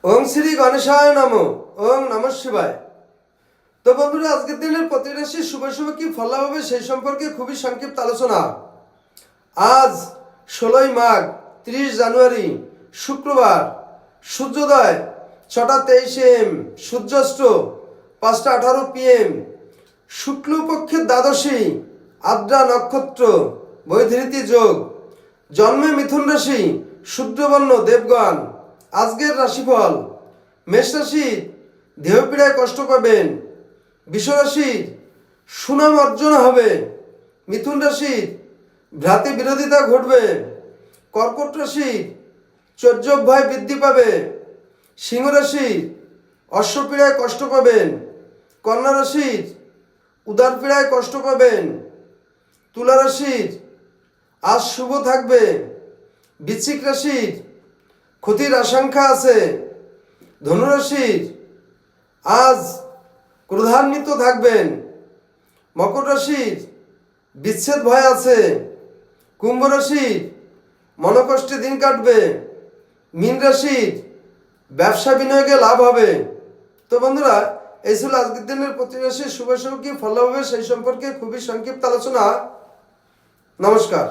ওং শ্রী গণেশায় নমঃ। ওং নমঃ শিবায়। তো বন্ধুরা, আজকের দিনের প্রতি রাশি শুভ শুভ কি ফল হবে সেই সম্পর্কে খুবই সংক্ষিপ্ত আলোচনা। আজ 16ই মাঘ 30 জানুয়ারি শুক্রবার, সূর্যোদয় 6:23 AM, সূর্যাস্ত 5:18 PM, শুক্লপক্ষের দ্বাদশী, আদ্রা নক্ষত্র, বৈধৃতি যোগ, জন্মে মিথুন রাশি, শূদ্রবর্ণ দেবগণ। আজকের রাশিফল: মেষ রাশি দেহপীড়ায় কষ্ট পাবেন। বৃষ রাশির সুনাম অর্জন হবে। মিথুন রাশির ভ্রাতৃ বিরোধিতা ঘটবে। কর্কট রাশির চর্যভয় বৃদ্ধি পাবে। সিংহ রাশির অশ্বপীড়ায় কষ্ট পাবেন। কন্যা রাশির উদারপীড়ায় কষ্ট পাবেন। তুলা রাশির আজ শুভ থাকবে। বৃশ্চিক রাশির ক্ষতির আশঙ্কা আছে। ধনুরাশির আজ ক্রোধান্বিত থাকবেন। মকর রাশির বিচ্ছেদ ভয় আছে। কুম্ভ রাশির মনোকষ্টে দিন কাটবে। মীন রাশির ব্যবসা বিনিয়োগে লাভ হবে। তো বন্ধুরা, এই ছিল আজকের দিনের প্রতি রাশির শুভ শুভ কি ফল হবে সেই সম্পর্কে খুবই সংক্ষিপ্ত আলোচনা। নমস্কার।